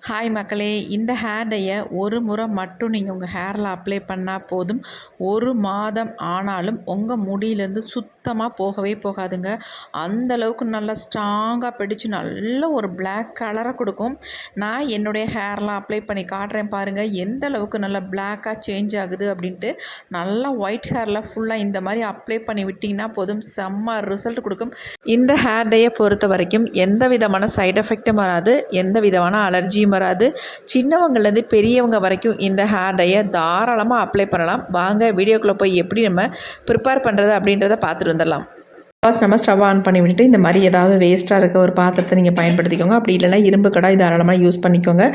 Hi மக்களே, இந்த hair டையை ஒரு முறை மட்டும் நீங்கள் உங்கள் ஹேரில் அப்ளை பண்ணால் போதும். ஒரு மாதம் ஆனாலும் உங்கள் முடியிலேருந்து சுத்தமாக போகவே போகாதுங்க. அந்தளவுக்கு நல்லா ஸ்ட்ராங்காக பிடிச்சி நல்ல ஒரு பிளாக் கலரை கொடுக்கும். நான் என்னுடைய ஹேர்லாம் அப்ளை பண்ணி காட்டுறேன் பாருங்கள், எந்த அளவுக்கு நல்லா பிளாக்காக சேஞ்ச் ஆகுது அப்படின்ட்டு. நல்லா ஒயிட் ஹேரில் ஃபுல்லாக இந்த மாதிரி அப்ளை பண்ணி விட்டிங்கன்னா போதும், செம்ம ரிசல்ட் கொடுக்கும். இந்த ஹேர் டையை பொறுத்த வரைக்கும் எந்த விதமான சைட் எஃபெக்ட்டும் வராது, எந்த விதமான அலர்ஜியும் வராது. சின்னவங்கலேருந்து பெரியவங்க வரைக்கும் இந்த ஹேர் டையை தாராளமாக அப்ளை பண்ணலாம். வாங்க வீடியோக்குள்ளே போய் எப்படி நம்ம ப்ரிப்பேர் பண்ணுறது அப்படின்றத பார்த்துட்டு வந்துடலாம். ஃபர்ஸ்ட் நம்ம ஸ்டவ் ஆன் பண்ணி விட்டுட்டு இந்த மாதிரி ஏதாவது வேஸ்ட்டாக இருக்க ஒரு பாத்திரத்தை நீங்கள் பயன்படுத்திக்கோங்க. அப்படி இல்லைனா இரும்பு கடாய் தாராளமாக யூஸ் பண்ணிக்கோங்க.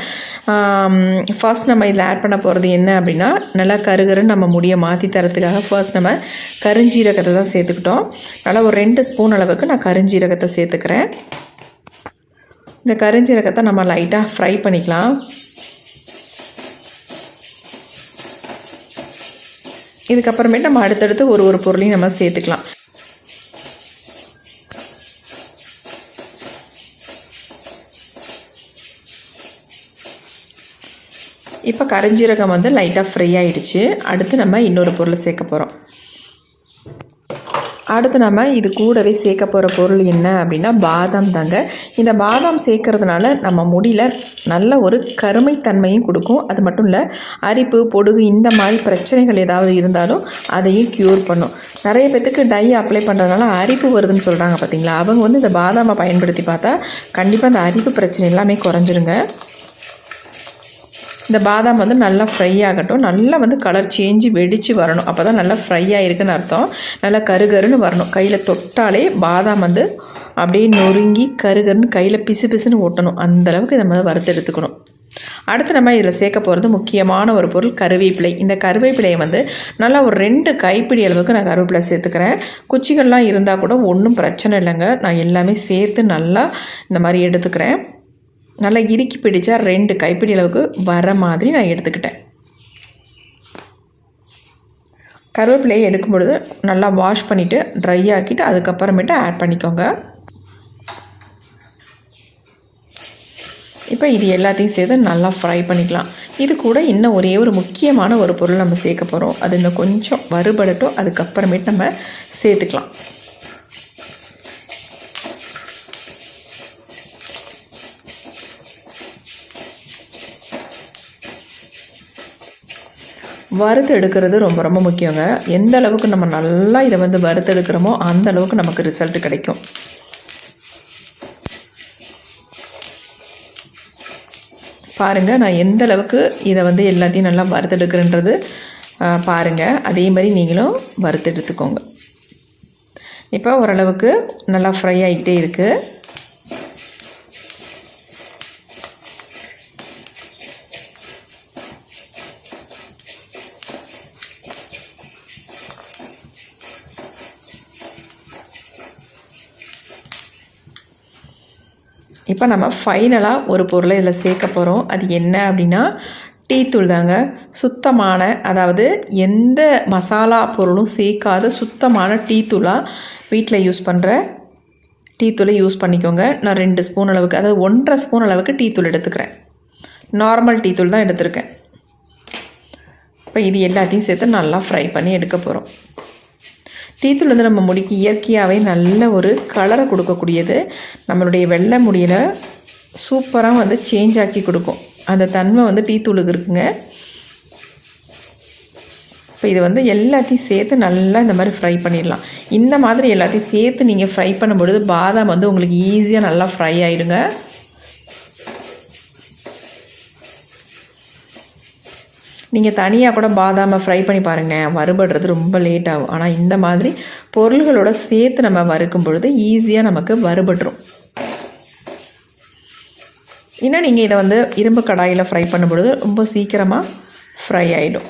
ஃபர்ஸ்ட் நம்ம இதில் ஆட் பண்ண போகிறது என்ன அப்படின்னா, நல்லா கருகருன்னு நம்ம முடியை மாற்றி தரத்துக்காக ஃபர்ஸ்ட் நம்ம கருஞ்சீரகத்தை தான் சேர்த்துக்கிட்டோம். நல்லா ஒரு 2 ஸ்பூன் அளவுக்கு நான் கருஞ்சீரகத்தை சேர்த்துக்கிறேன். இந்த கருஞ்சீரகத்தை நம்ம லைட்டாக ஃப்ரை பண்ணிக்கலாம். இதுக்கப்புறமேட்டு நம்ம அடுத்தடுத்து ஒரு பொருளையும் நம்ம சேர்த்துக்கலாம். இப்போ கருஞ்சீரகம் வந்து லைட்டாக ஃப்ரை ஆகிடுச்சு. அடுத்து நம்ம இன்னொரு பொருளை சேர்க்க போகிறோம். அடுத்து நம்ம இது கூடவே சேர்க்க போகிற பொருள் என்ன அப்படின்னா, பாதாம் தாங்க. இந்த பாதாம் சேர்க்கறதுனால நம்ம முடியில் நல்ல ஒரு கருமைத்தன்மையும் கொடுக்கும். அது மட்டும் இல்லை, அரிப்பு பொடுகு இந்த மாதிரி பிரச்சனைகள் ஏதாவது இருந்தாலும் அதையும் க்யூர் பண்ணும். நிறைய பேத்துக்கு டை அப்ளை பண்ணுறதுனால அரிப்பு வருதுன்னு சொல்கிறாங்க பார்த்தீங்களா, அவங்க வந்து இந்த பாதாமை பயன்படுத்தி பார்த்தா கண்டிப்பாக அந்த அரிப்பு பிரச்சனை எல்லாமே குறைஞ்சிருங்க. இந்த பாதாம் வந்து நல்லா ஃப்ரை ஆகட்டும். நல்லா வந்து கலர் சேஞ்சு வெடித்து வரணும். அப்போ தான் நல்லா ஃப்ரை ஆகிருக்குன்னு அர்த்தம். நல்லா கருகருன்னு வரணும். கையில் தொட்டாலே பாதாம் வந்து அப்படியே நொறுங்கி கருகருன்னு கையில் பிசு பிசுன்னு ஓட்டணும். அந்தளவுக்கு இதை வந்து வறுத்து எடுத்துக்கணும். அடுத்து நம்ம இதில் சேர்க்க போகிறது முக்கியமான ஒரு பொருள் கருவேப்பிலை. இந்த கருவேப்பிலையை வந்து நல்லா ஒரு 2 கைப்பிடி அளவுக்கு நான் கருவேப்பிலை சேர்த்துக்கிறேன். குச்சிகள்லாம் இருந்தால் கூட ஒன்றும் பிரச்சனை இல்லைங்க. நான் எல்லாமே சேர்த்து நல்லா இந்த மாதிரி எடுத்துக்கிறேன். நல்லா இறுக்கி பிடிச்சா 2 கைப்பிடி அளவுக்கு வர மாதிரி நான் எடுத்துக்கிட்டேன். கருவேப்பிலையை எடுக்கும் பொழுது நல்லா வாஷ் பண்ணிவிட்டு ட்ரை ஆக்கிட்டு அதுக்கப்புறமேட்டு ஆட் பண்ணிக்கோங்க. இப்போ இது எல்லாத்தையும் சேர்த்து நல்லா ஃப்ரை பண்ணிக்கலாம். இது கூட இன்னும் ஒரே ஒரு முக்கியமான ஒரு பொருள் நம்ம சேர்க்க போகிறோம். அது இன்னும் கொஞ்சம் வறுபடட்டும், அதுக்கப்புறமேட்டு நம்ம சேர்த்துக்கலாம். வறுத்து எடுக்கிறது ரொம்ப ரொம்ப முக்கியங்க. எந்த அளவுக்கு நம்ம நல்லா இதை வந்து வறுத்து எடுக்கிறோமோ அந்த அளவுக்கு நமக்கு ரிசல்ட் கிடைக்கும். பாருங்கள், நான் எந்த அளவுக்கு இதை வந்து எல்லாத்தையும் நல்லா வறுத்து எடுக்கிறேன்றது பாருங்கள். அதே மாதிரி நீங்களும் வறுத்து எடுத்துக்கோங்க. இப்போ ஓரளவுக்கு நல்லா ஃப்ரை ஆகிக்கிட்டே இருக்குது. இப்போ நம்ம ஃபைனலாக ஒரு பொருளை இதில் சேர்க்க போகிறோம். அது என்ன அப்படின்னா, டீ தூள் தாங்க. சுத்தமான, அதாவது எந்த மசாலா பொருளும் சேர்க்காத சுத்தமான டீ தூளாக வீட்டில் யூஸ் பண்ணுற டீ தூளை யூஸ் பண்ணிக்கோங்க. நான் 2 ஸ்பூன் அளவுக்கு, அதாவது 1.5 ஸ்பூன் அளவுக்கு டீ தூள் எடுத்துக்கிறேன். நார்மல் டீ தூள் தான் எடுத்துருக்கேன். இப்போ இது எல்லாத்தையும் சேர்த்து நல்லா ஃப்ரை பண்ணி எடுக்க போகிறோம். டீத்தூள் வந்து நம்ம முடிக்கு இயற்கையாகவே நல்ல ஒரு கலரை கொடுக்கக்கூடியது. நம்மளுடைய வெள்ளை முடியில் சூப்பராக வந்து சேஞ்ச் ஆக்கி கொடுக்கும். அந்த தன்மை வந்து டீத்தூளுக்கு இருக்குங்க. இப்போ இது வந்து எல்லாத்தையும் சேர்த்து நல்லா இந்த மாதிரி ஃப்ரை பண்ணிடலாம். இந்த மாதிரி எல்லாத்தையும் சேர்த்து நீங்கள் ஃப்ரை பண்ணும்பொழுது பாதாம் வந்து உங்களுக்கு ஈஸியாக நல்லா ஃப்ரை ஆகிடுங்க. நீங்கள் தனியாக கூட பாதாமை ஃப்ரை பண்ணி பாருங்கள், வறுபடுறது ரொம்ப லேட் ஆகும். ஆனால் இந்த மாதிரி பொருள்களோட சேர்த்து நம்ம வறுக்கும் பொழுது ஈஸியாக நமக்கு வறுபட்டுரும். இன்னும் நீங்கள் இதை வந்து இரும்பு கடாயில் ஃப்ரை பண்ணும்பொழுது ரொம்ப சீக்கிரமாக ஃப்ரை ஆகிடும்.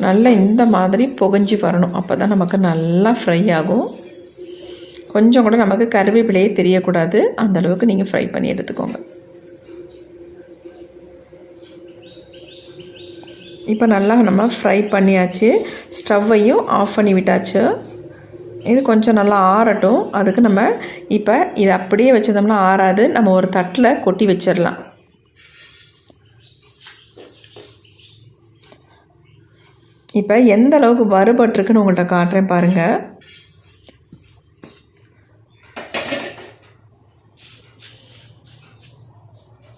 நல்லா இந்த மாதிரி புகஞ்சி வரணும். அப்போ தான் நமக்கு நல்லா ஃப்ரை ஆகும். கொஞ்சம் கூட நமக்கு கருவேப்பிலையே தெரியக்கூடாது. அந்தளவுக்கு நீங்கள் ஃப்ரை பண்ணி எடுத்துக்கோங்க. இப்போ நல்லா நம்ம ஃப்ரை பண்ணியாச்சு. ஸ்டவ்வையும் ஆஃப் பண்ணி விட்டாச்சு. இது கொஞ்சம் நல்லா ஆறட்டும். அதுக்கு நம்ம இப்போ இதை அப்படியே வச்சிருந்தோம்னா ஆறாது. நம்ம ஒரு தட்டில் கொட்டி வச்சிடலாம். இப்போ எந்த அளவுக்கு வறுபட்டுருக்குன்னு உங்கள்கிட்ட காட்டுறேன் பாருங்கள்.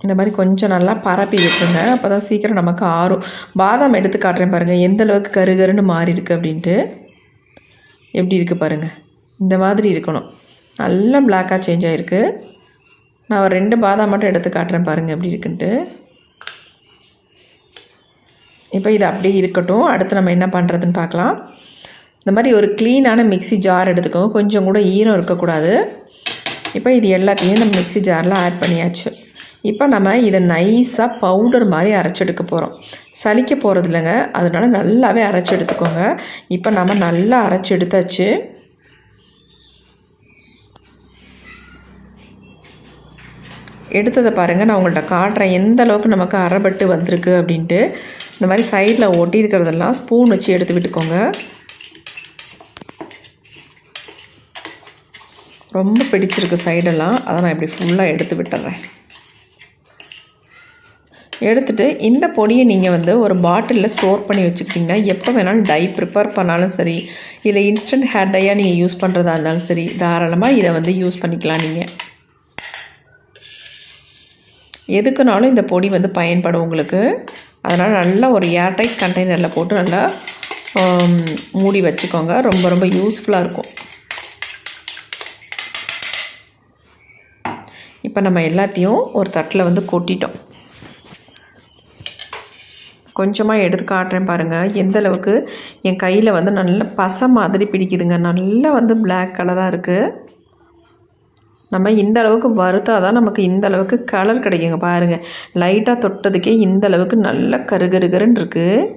இந்த மாதிரி கொஞ்சம் நல்லா பரப்பி விட்டுருங்க. அப்போ தான் சீக்கிரம் நமக்கு ஆறும். பாதாம் எடுத்து காட்டுறேன் பாருங்கள் எந்த அளவுக்கு கருகருன்னு மாறி இருக்குது அப்படின்ட்டு. எப்படி இருக்குது பாருங்கள். இந்த மாதிரி இருக்கணும். நல்லா பிளாக்காக சேஞ்ச் ஆகிருக்கு. நான் ஒரு 2 பாதாம் மட்டும் எடுத்து காட்டுறேன் பாருங்கள் எப்படி இருக்குன்ட்டு. இப்போ இது அப்படியே இருக்கட்டும். அடுத்து நம்ம என்ன பண்ணுறதுன்னு பார்க்கலாம். இந்த மாதிரி ஒரு க்ளீனான மிக்ஸி ஜார் எடுத்துக்கோங்க. கொஞ்சம் கூட ஈரம் இருக்கக்கூடாது. இப்போ இது எல்லாத்தையும் நம்ம மிக்ஸி ஜாரில் ஆட் பண்ணியாச்சு. இப்போ நம்ம இதை நைஸாக பவுடர் மாதிரி அரைச்சி எடுக்க போகிறோம். சலிக்க போகிறது இல்லைங்க, அதனால் நல்லாவே அரைச்சி எடுத்துக்கோங்க. இப்போ நம்ம நல்லா அரைச்சி எடுத்தாச்சு. எடுத்ததை பாருங்கள், நான் உங்கள்கிட்ட காட்டுறேன் எந்த அளவுக்கு நமக்கு அரைபட்டு வந்திருக்கு அப்படின்ட்டு. இந்த மாதிரி சைடில் ஒட்டி இருக்கிறதெல்லாம் ஸ்பூன் வச்சு எடுத்து விட்டுக்கோங்க. ரொம்ப பிடிச்சிருக்கு சைடெல்லாம், அதை நான் இப்படி ஃபுல்லாக எடுத்து விட்டுறேன். எடுத்துகிட்டு இந்த பொடியை நீங்கள் ஒரு பாட்டிலில் ஸ்டோர் பண்ணி வச்சுக்கிட்டிங்கன்னா எப்போ வேணாலும் டை ப்ரிப்பேர் பண்ணாலும் சரி, இல்லை இன்ஸ்டன்ட் ஹேர் டையாக நீங்கள் யூஸ் பண்ணுறதா இருந்தாலும் சரி, தாராளமாக இதை யூஸ் பண்ணிக்கலாம். நீங்கள் எதுக்குனாலும் இந்த பொடி பயன்படும் உங்களுக்கு. அதனால் நல்லா ஒரு ஏர்டைட் கண்டெய்னரில் போட்டு நல்லா மூடி வச்சுக்கோங்க. ரொம்ப ரொம்ப யூஸ்ஃபுல்லாக இருக்கும். இப்போ நம்ம எல்லாத்தையும் ஒரு தட்டில் கொட்டிட்டோம். கொஞ்சமாக எடுத்து காட்டுறேன் பாருங்கள் எந்த அளவுக்கு என் கையில் நல்ல பசை மாதிரி பிடிக்குதுங்க. நல்லா பிளாக் கலராக இருக்குது. நம்ம இந்த அளவுக்கு வறுத்தால் தான் நமக்கு இந்த அளவுக்கு கலர் கிடைக்குங்க. பாருங்கள், லைட்டாக தொட்டதுக்கே இந்த அளவுக்கு நல்ல கருகருகருன்னு இருக்குது.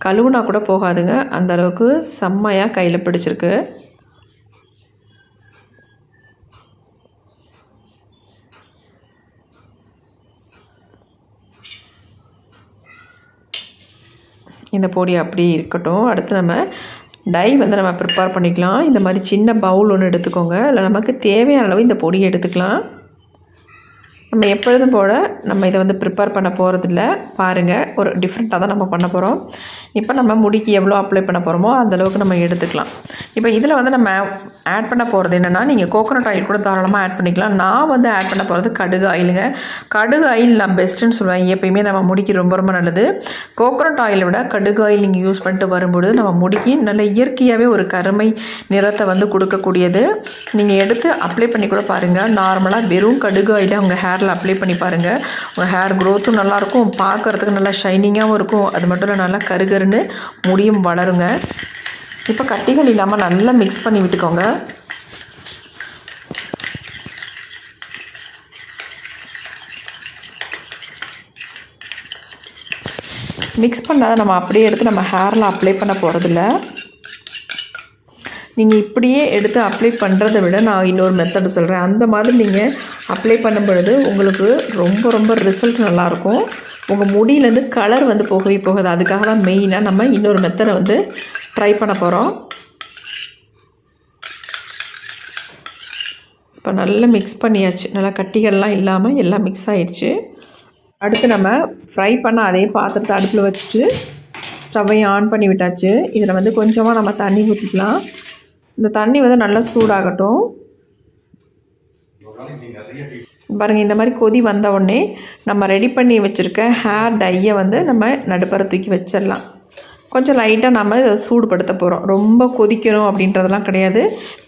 கழுவுனா கூட போகாதுங்க, அந்த அளவுக்கு செம்மையாக கையில் பிடிச்சிருக்கு. இந்த பொடி அப்படியே இருக்கட்டும். அடுத்து நம்ம டை நம்ம ப்ரிப்பேர் பண்ணிக்கலாம். இந்த மாதிரி சின்ன பவுல் ஒன்று எடுத்துக்கோங்க. இல்லை நமக்கு தேவையான அளவு இந்த பொடியை எடுத்துக்கலாம். நம்ம எப்பொழுதும் போல் நம்ம இதை ப்ரிப்பேர் பண்ண போகிறதில்ல. பாருங்கள், ஒரு டிஃப்ரெண்ட்டாக தான் நம்ம பண்ண போகிறோம். இப்போ நம்ம முடிக்கு எவ்வளோ அப்ளை பண்ண போகிறோமோ அந்தளவுக்கு நம்ம எடுத்துக்கலாம். இப்போ இதில் நம்ம ஆட் பண்ண போகிறது என்னென்னா, நீங்கள் கோகோனட் ஆயில் கூட தாராளமாக ஆட் பண்ணிக்கலாம். நான் ஆட் பண்ண போகிறது கடுகு ஆயிலுங்க. கடுகு ஆயில் நான் பெஸ்ட்டுன்னு சொல்லுவேன். எப்பயுமே நம்ம முடிக்கு ரொம்ப ரொம்ப நல்லது. கோகோனட் ஆயிலை விட கடுகு ஆயில் நீங்கள் யூஸ் பண்ணிட்டு வரும்பொழுது நம்ம முடிக்கு நல்ல இயற்கையாகவே ஒரு கருமை நிறத்தை கொடுக்கக்கூடியது. நீங்கள் எடுத்து அப்ளை பண்ணி கூட பாருங்கள். நார்மலாக வெறும் கடுகு ஆயிலை உங்கள் ஹேரில் அப்ளை பண்ணி பாருங்கள். உங்கள் ஹேர் க்ரோத்தும் நல்லாயிருக்கும், பார்க்குறதுக்கு நல்லா ஷைனிங்காகவும் இருக்கும். அது மட்டும் இல்லை, நல்லா கருகருன்னு முடியும் வளருங்க. இப்போ கட்டிகள் இல்லாமல் நல்லா மிக்ஸ் பண்ணி விட்டுக்கோங்க. மிக்ஸ் பண்ணாத நம்ம அப்படியே எடுத்து நம்ம ஹேரில் அப்ளை பண்ண போகிறதில்ல. நீங்கள் இப்படியே எடுத்து அப்ளை பண்ணுறதை விட நான் இன்னொரு மெத்தடு சொல்கிறேன். அந்த மாதிரி நீங்கள் அப்ளை பண்ணும் பொழுது உங்களுக்கு ரொம்ப ரொம்ப ரிசல்ட் நல்லாயிருக்கும். உங்கள் முடியிலேருந்து கலர் போகவே போகாது. அதுக்காக தான் மெயினாக நம்ம இன்னொரு மெத்தடை ட்ரை பண்ண போகிறோம். இப்போ நல்லா மிக்ஸ் பண்ணியாச்சு. நல்லா கட்டிகள்லாம் இல்லாமல் எல்லாம் மிக்ஸ் ஆகிடுச்சு. அடுத்து நம்ம ஃப்ரை பண்ண அதே பாத்திரத்தை அடுப்பில் வச்சுட்டு ஸ்டவ்வையும் ஆன் பண்ணி விட்டாச்சு. இதில் கொஞ்சமாக நம்ம தண்ணி ஊற்றிக்கலாம். இந்த தண்ணி நல்லா சூடாகட்டும். பாருங்கள், இந்த மாதிரி கொதி வந்த உடனே நம்ம ரெடி பண்ணி வச்சுருக்க ஹேர் டையை நம்ம நடுப்பற தூக்கி வச்சிடலாம். கொஞ்சம் லைட்டாக நம்ம இதை சூடுபடுத்த போகிறோம். ரொம்ப கொதிக்கணும் அப்படின்றதெல்லாம் கிடையாது.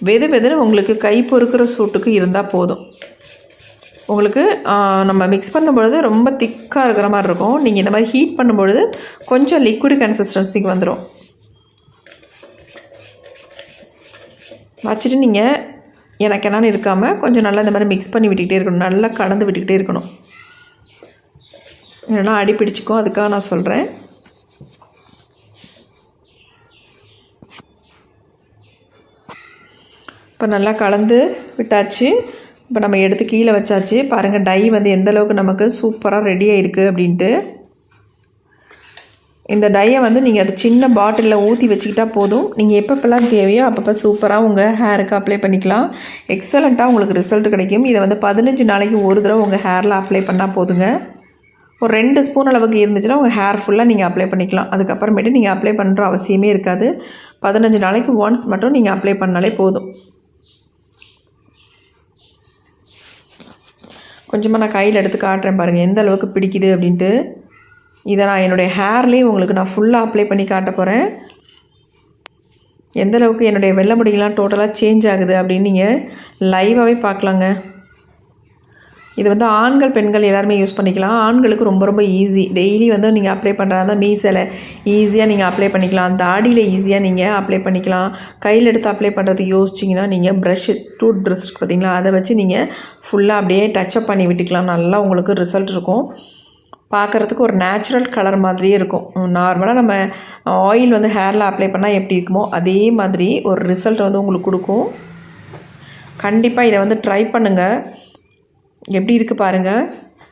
வெது வெதுன்னு உங்களுக்கு கை பொறுக்கிற சூட்டுக்கு இருந்தால் போதும். உங்களுக்கு நம்ம மிக்ஸ் பண்ணும்பொழுது ரொம்ப திக்காக இருக்கிற மாதிரி இருக்கும். நீங்கள் இந்த மாதிரி ஹீட் பண்ணும்பொழுது கொஞ்சம் லிக்விட் கன்சிஸ்டன்சிக்கு வந்துடும். வச்சுட்டு நீங்கள் எனக்கு என்னன்னு இருக்காமல் கொஞ்சம் நல்லா இந்த மாதிரி மிக்ஸ் பண்ணி விட்டுக்கிட்டே இருக்கணும். நல்லா கலந்து விட்டுக்கிட்டே இருக்கணும். இல்லைன்னா அடி பிடிச்சிக்கும், அதுக்காக நான் சொல்கிறேன். இப்போ நல்லா கலந்து விட்டாச்சு. இப்போ நம்ம எடுத்து கீழே வச்சாச்சு. பாருங்கள் டை வந்து எந்தளவுக்கு நமக்கு சூப்பராக ரெடி ஆகிருக்கு அப்படின்ட்டு. இந்த டையை வந்து நீங்கள் அது சின்ன பாட்டிலில் ஊற்றி வச்சுக்கிட்டால் போதும். நீங்கள் எப்பப்பெல்லாம் தேவையோ அப்பப்போ சூப்பராக உங்கள் ஹேருக்கு அப்ளை பண்ணிக்கலாம். எக்ஸலண்ட்டாக உங்களுக்கு ரிசல்ட் கிடைக்கும். இதை வந்து 15 நாளைக்கு ஒரு தடவை உங்கள் ஹேரில் அப்ளை பண்ணால் போதுங்க. ஒரு 2 ஸ்பூன் அளவுக்கு இருந்துச்சுன்னா உங்கள் ஹேர் ஃபுல்லாக நீங்கள் அப்ளை பண்ணிக்கலாம். அதுக்கப்புறமேட்டு நீங்கள் அப்ளை பண்ணுற அவசியமே இருக்காது. 15 நாளைக்கு ஒன்ஸ் மட்டும் நீங்கள் அப்ளை பண்ணாலே போதும். கொஞ்சமாக நான் கையில் எடுத்து காட்டுறேன் பாருங்கள் எந்த அளவுக்கு பிடிக்குது அப்படின்ட்டு. இதை நான் என்னுடைய ஹேர்லேயும் உங்களுக்கு நான் ஃபுல்லாக அப்ளை பண்ணி காட்ட போகிறேன். எந்த அளவுக்கு என்னுடைய வெள்ளை முடியெல்லாம் டோட்டலாக சேஞ்ச் ஆகுது அப்படின்னு நீங்கள் லைவாகவே பார்க்கலாங்க. இது வந்து ஆண்கள் பெண்கள் எல்லாருமே யூஸ் பண்ணிக்கலாம். ஆண்களுக்கு ரொம்ப ரொம்ப ஈஸி. டெய்லி வந்து நீங்கள் அப்ளை பண்ணுறதா தான் மீசையில் ஈஸியாக நீங்கள் அப்ளை பண்ணிக்கலாம். தாடியில் ஈஸியாக நீங்கள் அப்ளை பண்ணிக்கலாம். கையில் எடுத்து அப்ளை பண்ணுறதுக்கு யோசிச்சிங்கன்னா நீங்கள் ப்ரஷ்ஷு டூத் ப்ரஷ் இருக்குது பார்த்தீங்களா, அதை வச்சு நீங்கள் ஃபுல்லாக அப்படியே டச்சப் பண்ணி விட்டுக்கலாம். நல்லா உங்களுக்கு ரிசல்ட் இருக்கும். பார்க்குறதுக்கு ஒரு நேச்சுரல் கலர் மாதிரியே இருக்கும். நார்மலாக நம்ம ஆயில் வந்து ஹேரில் அப்ளை பண்ணால் எப்படி இருக்குமோ அதே மாதிரி ஒரு ரிசல்ட் வந்து உங்களுக்கு கொடுக்கும். கண்டிப்பாக இதை வந்து ட்ரை பண்ணுங்கள். எப்படி இருக்குது பாருங்கள்.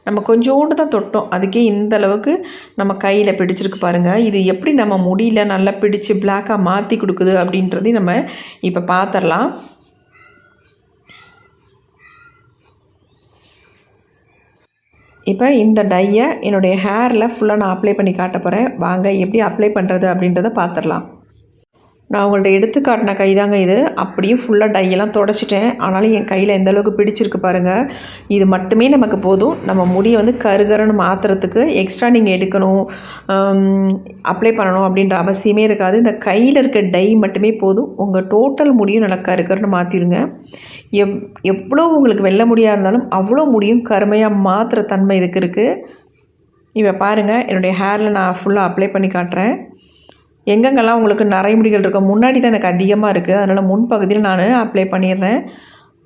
நம்ம கொஞ்சோண்டு தான் தொட்டோம், அதுக்கே இந்த அளவுக்கு நம்ம கையில் பிடிச்சிருக்கு பாருங்கள். இது எப்படி நம்ம முடியல நல்லா பிடிச்சி பிளாக்காக மாற்றி கொடுக்குது அப்படின்றதையும் நம்ம இப்போ பார்த்துடலாம். இப்போ இந்த டையை என்னுடைய ஹேரில் ஃபுல்லாக நான் அப்ளை பண்ணி காட்ட போகிறேன். வாங்க எப்படி அப்ளை பண்ணுறது அப்படின்றத பார்த்துடலாம். நான் உங்கள்ட்ட எடுத்து காட்டின கை தாங்க இது. அப்படியே ஃபுல்லாக டையெல்லாம் தொடச்சிட்டேன். ஆனாலும் என் கையில் எந்தளவுக்கு பிடிச்சிருக்கு பாருங்கள். இது மட்டுமே நமக்கு போதும். நம்ம முடியை வந்து கருகருன்னு மாற்றுறதுக்கு எக்ஸ்ட்ரா நீங்கள் எடுக்கணும் அப்ளை பண்ணணும் அப்படின்ற அவசியமே இருக்காது. இந்த கையில் இருக்க டை மட்டுமே போதும். உங்கள் டோட்டல் முடியும் நல்லா கருகருன்னு மாற்றிடுங்க. எவ்வளோ உங்களுக்கு வெள்ளை முடியாக இருந்தாலும் அவ்வளோ முடியும் கருமையாக மாற்றுற தன்மை இதுக்கு இருக்குது. இப்போ பாருங்கள் என்னுடைய ஹேரில் நான் ஃபுல்லாக அப்ளை பண்ணி காட்டுறேன். எங்கெங்கெல்லாம் உங்களுக்கு நரைமுடிகள் இருக்கும், முன்னாடி தான் எனக்கு அதிகமாக இருக்குது, அதனால் முன்பகுதியில் நான் அப்ளை பண்ணிடுறேன்.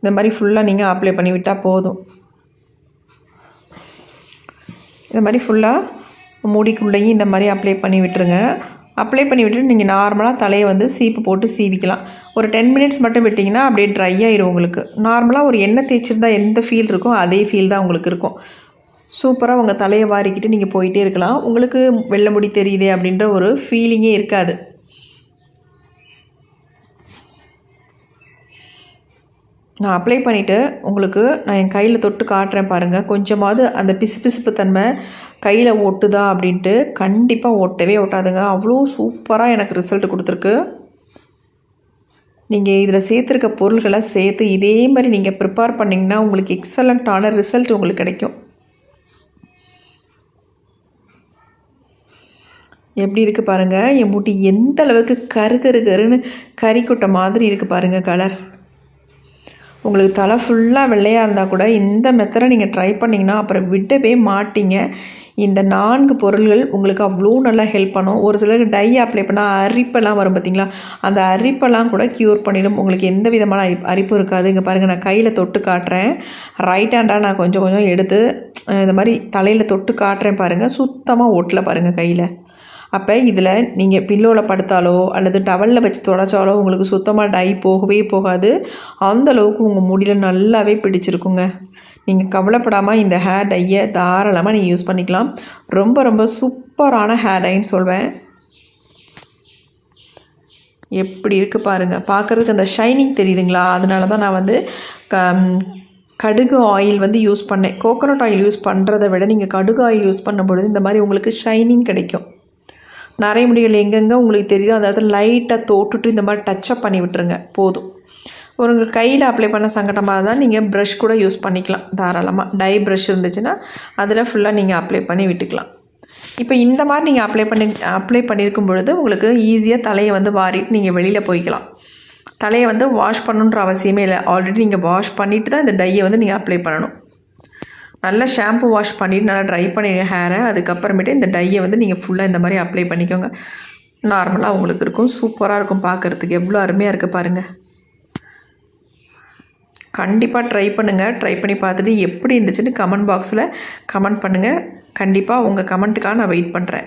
இந்த மாதிரி ஃபுல்லாக நீங்கள் அப்ளை பண்ணி விட்டால் போதும். இந்த மாதிரி ஃபுல்லாக முடிக்குள்ளேயும் இந்த மாதிரி அப்ளை பண்ணி விட்டுருங்க. அப்ளை பண்ணி விட்டுட்டு நீங்கள் நார்மலாக தலையை வந்து சீப்பு போட்டு சீவிக்கலாம். ஒரு 10 மினிட்ஸ் மட்டும் விட்டிங்கன்னா அப்படியே ட்ரை ஆகிடும். உங்களுக்கு நார்மலாக ஒரு எண்ணெய் தேய்ச்சிருந்தா எந்த ஃபீல் இருக்கோ அதே ஃபீல் தான் உங்களுக்கு இருக்கும். சூப்பராக உங்கள் தலையை வாரிக்கிட்டு நீங்கள் போயிட்டே இருக்கலாம். உங்களுக்கு வெள்ளை முடி தெரியுதே அப்படின்ற ஒரு ஃபீலிங்கே இருக்காது. நான் அப்ளை பண்ணிவிட்டு உங்களுக்கு நான் என் கையில் தொட்டு காட்டுறேன் பாருங்கள். கொஞ்சமாவது அந்த பிசுபிசுப்பு தன்மை கையில் ஒட்டுதா அப்படின்ட்டு. கண்டிப்பாக ஒட்டவே ஒட்டாதுங்க. அவ்வளோ சூப்பராக எனக்கு ரிசல்ட் கொடுத்துருக்கு. நீங்கள் இதில் சேர்த்துருக்க பொருள்களை சேர்த்து இதே மாதிரி நீங்கள் ப்ரிப்பேர் பண்ணிங்கன்னா உங்களுக்கு எக்ஸலண்ட்டான ரிசல்ட் உங்களுக்கு கிடைக்கும். எப்படி இருக்குது பாருங்கள். என் முடி எந்த அளவுக்கு கருன்னு கறிக்குட்டை மாதிரி இருக்குது பாருங்கள் கலர். உங்களுக்கு தலை ஃபுல்லாக வெள்ளையாக இருந்தால் கூட இந்த மெத்தடை நீங்கள் ட்ரை பண்ணிங்கன்னா அப்புறம் விடவே மாட்டிங்க. இந்த 4 பொருள்கள் உங்களுக்கு அவ்வளோ நல்லா ஹெல்ப் பண்ணும். ஒரு சிலருக்கு டை அப்ளை பண்ணால் அரிப்பெல்லாம் வரும் பார்த்திங்களா, அந்த அரிப்பெல்லாம் கூட க்யூர் பண்ணிடும். உங்களுக்கு எந்த விதமான அரிப்பும் இருக்காது. இங்கே பாருங்கள் நான் கையில் தொட்டு காட்டுறேன். ரைட் ஹேண்டாக நான் கொஞ்சம் கொஞ்சம் எடுத்து இந்த மாதிரி தலையில் தொட்டு காட்டுறேன் பாருங்கள். சுத்தமாக ஒட்டல பாருங்கள் கையில். அப்போ இதில் நீங்கள் பில்லோவில் படுத்தாலோ அல்லது டவலில் வச்சு துடைச்சாலோ உங்களுக்கு சுத்தமாக டை போகவே போகாது. அந்தளவுக்கு உங்கள் முடியில் நல்லாவே பிடிச்சிருக்குங்க. நீங்கள் கவலைப்படாமல் இந்த ஹேர் டையை தாராளமாக நீங்கள் யூஸ் பண்ணிக்கலாம். ரொம்ப ரொம்ப சூப்பரான ஹேர் டைன்னு சொல்வேன். எப்படி இருக்குது பாருங்கள். பார்க்குறதுக்கு அந்த ஷைனிங் தெரியுதுங்களா, அதனால தான் நான் வந்து கடுகு ஆயில் வந்து யூஸ் பண்ணேன். கோகோனட் ஆயில் யூஸ் பண்ணுறதை விட நீங்கள் கடுகு ஆயில் யூஸ் பண்ணும்பொழுது இந்த மாதிரி உங்களுக்கு ஷைனிங் கிடைக்கும். நிறைய முடிகள் எங்கெங்கே உங்களுக்கு தெரியுதோ அதாவது லைட்டாக தொட்டுட்டு இந்த மாதிரி டச்சப் பண்ணி விட்டுருங்க போதும். ஒரு கையில் அப்ளை பண்ண சங்கடமாக தான் நீங்கள் ப்ரஷ் கூட யூஸ் பண்ணிக்கலாம் தாராளமாக. டை ப்ரஷ் இருந்துச்சுன்னா அதில் ஃபுல்லாக நீங்கள் அப்ளை பண்ணி விட்டுக்கலாம். இப்போ இந்த மாதிரி நீங்கள் அப்ளை பண்ணியிருக்கும் பொழுது உங்களுக்கு ஈஸியாக தலையை வந்து வாரிட்டு நீங்கள் வெளியில் போய்க்கலாம். தலையை வந்து வாஷ் பண்ணணுன்ற அவசியமே இல்லை. ஆல்ரெடி நீங்கள் வாஷ் பண்ணிவிட்டு தான் இந்த டையை வந்து நீங்கள் அப்ளை பண்ணணும். நல்லா ஷாம்பு வாஷ் பண்ணிவிட்டு நல்லா ட்ரை பண்ணிடுங்க ஹேரை. அதுக்கப்புறமேட்டு இந்த டையை வந்து நீங்கள் ஃபுல்லாக இந்த மாதிரி அப்ளை பண்ணிக்கோங்க. நார்மலாக உங்களுக்கு இருக்கும். சூப்பராக இருக்கும் பார்க்குறதுக்கு. எவ்வளோ அருமையாக இருக்குது பாருங்கள். கண்டிப்பாக ட்ரை பண்ணுங்கள். ட்ரை பண்ணி பார்த்துட்டு எப்படி இருந்துச்சுன்னு கமெண்ட் பாக்ஸில் கமெண்ட் பண்ணுங்கள். கண்டிப்பாக உங்கள் கமெண்ட்டுக்காக நான் வெயிட் பண்ணுறேன்.